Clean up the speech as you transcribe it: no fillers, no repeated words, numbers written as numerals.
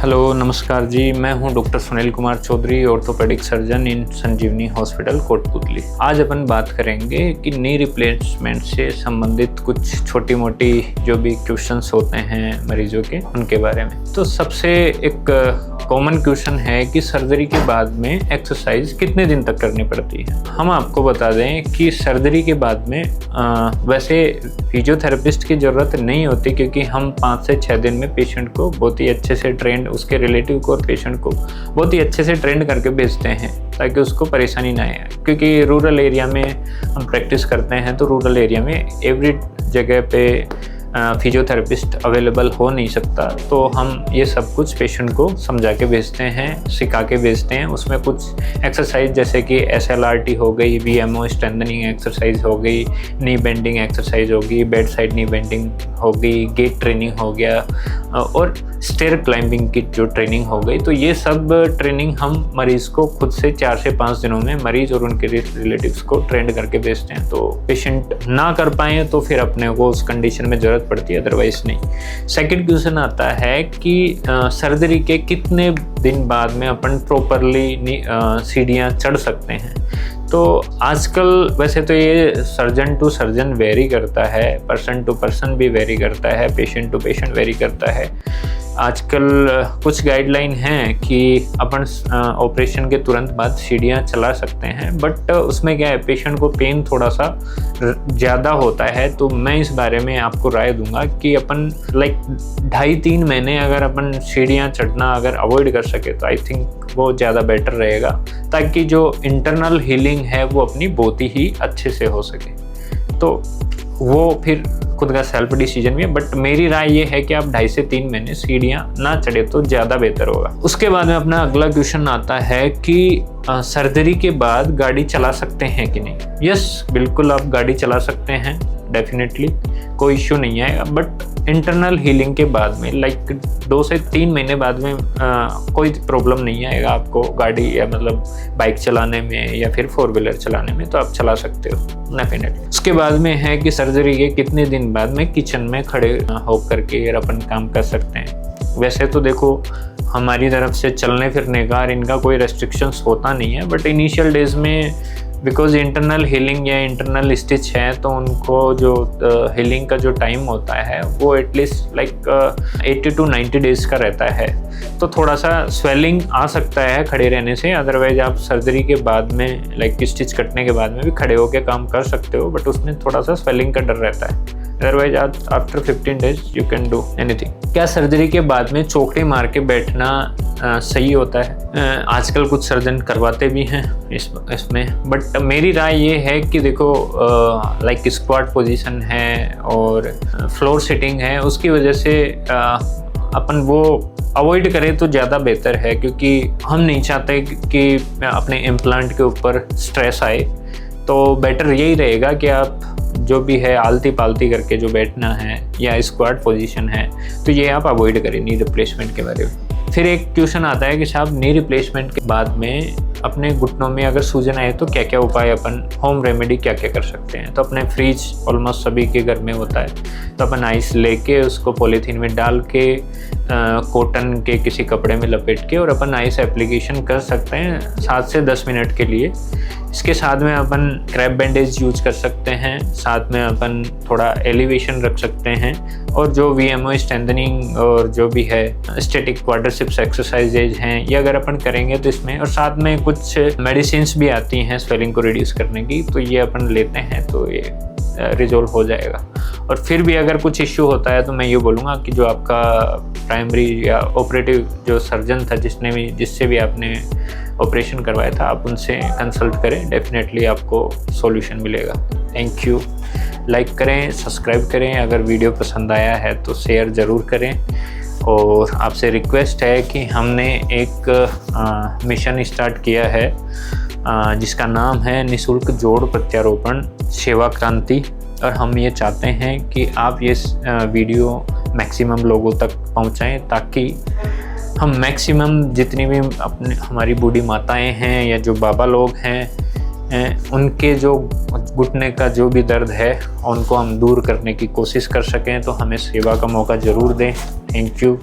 Hello नमस्कार जी, मैं हूं doctor Sunil Kumar Chaudhary, orthopaedic surgeon in Sanjeevani hospital Kotputli. आज अपन बात करेंगे कि नी रिप्लेसमेंट से संबंधित कुछ छोटी मोटी जो भी क्वेश्चंस होते हैं मरीजों के, उनके बारे में। तो सबसे एक कॉमन क्वेश्चन है कि सर्जरी के बाद में एक्सरसाइज कितने दिन तक करनी पड़ती है। हम आपको बता दें कि सर्जरी के बाद में वैसे फिजियोथेरेपिस्ट की ज़रूरत नहीं होती, क्योंकि हम 5 से 6 दिन में पेशेंट को बहुत ही अच्छे से ट्रेंड, उसके रिलेटिव को और पेशेंट को बहुत ही अच्छे से ट्रेंड करके भेजते हैं ताकि उसको परेशानी ना आए। क्योंकि रूरल एरिया में हम प्रैक्टिस करते हैं, तो रूरल एरिया में एवरी जगह पे फिजियोथेरेपिस्ट अवेलेबल हो नहीं सकता, तो हम ये सब कुछ पेशेंट को समझा के भेजते हैं, सिखा के भेजते हैं। उसमें कुछ एक्सरसाइज जैसे कि SLRT हो गई, VMO स्ट्रेंथनिंग एक्सरसाइज हो गई, नी बेंडिंग एक्सरसाइज होगी, बेड साइड नी बेंडिंग हो गई, गेट ट्रेनिंग हो गया और स्टेयर क्लाइंबिंग की जो ट्रेनिंग हो गई। तो ये सब ट्रेनिंग हम मरीज़ को खुद से 4 से 5 दिनों में मरीज़ और उनके रिलेटिव्स को ट्रेंड करके भेजते हैं। तो पेशेंट ना कर पाएँ तो फिर अपने को उस कंडीशन में ज़रूरत पड़ती है, अदरवाइज नहीं। सेकंड क्वेश्चन आता है कि सर्जरी के कितने दिन बाद में अपन प्रॉपरली सीढ़ियाँ चढ़ सकते हैं। तो आजकल वैसे तो ये सर्जन टू सर्जन वेरी करता है, पर्सन टू पर्सन भी वेरी करता है, पेशेंट टू पेशेंट वेरी करता है। आजकल कुछ गाइडलाइन हैं कि अपन ऑपरेशन के तुरंत बाद सीढ़ियाँ चला सकते हैं, बट उसमें क्या है, पेशेंट को पेन थोड़ा सा ज़्यादा होता है। तो मैं इस बारे में आपको राय दूंगा कि अपन 2.5-3 महीने अगर अपन सीढ़ियाँ चढ़ना अगर अवॉइड कर सके तो आई थिंक वो ज़्यादा बेटर रहेगा, ताकि जो इंटरनल हीलिंग है वो अपनी बहुत ही अच्छे से हो सके। तो वो फिर खुद का सेल्फ डिसीजन भी है, बट मेरी राय ये है कि आप 2.5 से 3 महीने सीढ़ियाँ ना चढ़े तो ज़्यादा बेहतर होगा। उसके बाद में अपना अगला क्वेश्चन आता है कि सर्जरी के बाद गाड़ी चला सकते हैं कि नहीं। यस, बिल्कुल आप गाड़ी चला सकते हैं, डेफिनेटली कोई इश्यू नहीं आएगा। बट इंटरनल हीलिंग के बाद में 2 से 3 महीने बाद में कोई प्रॉब्लम नहीं आएगा आपको गाड़ी या मतलब बाइक चलाने में या फिर 4 व्हीलर चलाने में, तो आप चला सकते हो डेफिनेटली। उसके बाद में है कि सर्जरी के कितने दिन बाद में किचन में खड़े होकर के अपन काम कर सकते हैं। वैसे तो देखो, हमारी तरफ से चलने फिरने का इनका कोई रेस्ट्रिक्शंस होता नहीं है, बट इनिशियल डेज में बिकॉज इंटरनल हीलिंग या इंटरनल स्टिच है, तो उनको जो हीलिंग का जो टाइम होता है वो एटलीस्ट 80 to 90 डेज़ का रहता है। तो थोड़ा सा स्वेलिंग आ सकता है खड़े रहने से, अदरवाइज आप सर्जरी के बाद में स्टिच कटने के बाद में भी खड़े होकर काम कर सकते हो, बट उसमें थोड़ा सा स्वेलिंग का डर रहता है। Otherwise after 15 days you can do anything. क्या सर्जरी के बाद में चौकड़ी मार के बैठना सही होता है? आजकल कुछ सर्जन करवाते भी हैं इसमें, बट मेरी राय ये है कि देखो, स्क्वाट पोजीशन है और फ्लोर सिटिंग है, उसकी वजह से अपन वो अवॉइड करें तो ज़्यादा बेहतर है, क्योंकि हम नहीं चाहते कि अपने इम्प्लांट के ऊपर स्ट्रेस आए। तो बेटर यही रहेगा कि आप जो भी है आलती पालती करके जो बैठना है या स्क्वाट पोजीशन है, तो ये आप अवॉइड करें नी रिप्लेसमेंट के बारे में। फिर एक क्वेश्चन आता है कि साहब, नी रिप्लेसमेंट के बाद में अपने घुटनों में अगर सूजन आए तो क्या क्या उपाय, अपन होम रेमेडी क्या क्या कर सकते हैं। तो अपने फ्रिज ऑलमोस्ट सभी के घर में होता है, तो अपन आइस लेके उसको पॉलीथीन में डाल के कॉटन के किसी कपड़े में लपेट के और अपन आइस एप्लीकेशन कर सकते हैं 7 से 10 मिनट के लिए। इसके साथ में अपन क्रैप बैंडेज यूज कर सकते हैं, साथ में अपन थोड़ा एलिवेशन रख सकते हैं, और जो VMO स्ट्रेंथनिंग और जो भी है स्टैटिक क्वाड्रिसेप्स एक्सरसाइजेज हैं, ये अगर अपन करेंगे तो इसमें, और साथ में कुछ मेडिसिन भी आती हैं स्वेलिंग को रिड्यूस करने की, तो ये अपन लेते हैं तो ये रिजोल्व हो जाएगा। और फिर भी अगर कुछ इश्यू होता है तो मैं ये बोलूँगा कि जो आपका प्राइमरी या ऑपरेटिव जो सर्जन था, जिससे भी आपने ऑपरेशन करवाया था, आप उनसे कंसल्ट करें, डेफिनेटली आपको सॉल्यूशन मिलेगा। Thank you. लाइक करें, सब्सक्राइब करें, अगर वीडियो पसंद आया है तो शेयर ज़रूर करें। और आपसे रिक्वेस्ट है कि हमने एक मिशन स्टार्ट किया है जिसका नाम है निःशुल्क जोड़ प्रत्यारोपण सेवा क्रांति, और हम ये चाहते हैं कि आप ये वीडियो मैक्सिमम लोगों तक पहुंचाएं, ताकि हम मैक्सिमम जितनी भी हमारी बूढ़ी माताएं हैं या जो बाबा लोग हैं, उनके जो घुटने का जो भी दर्द है उनको हम दूर करने की कोशिश कर सकें। तो हमें सेवा का मौका ज़रूर दें। Thank you.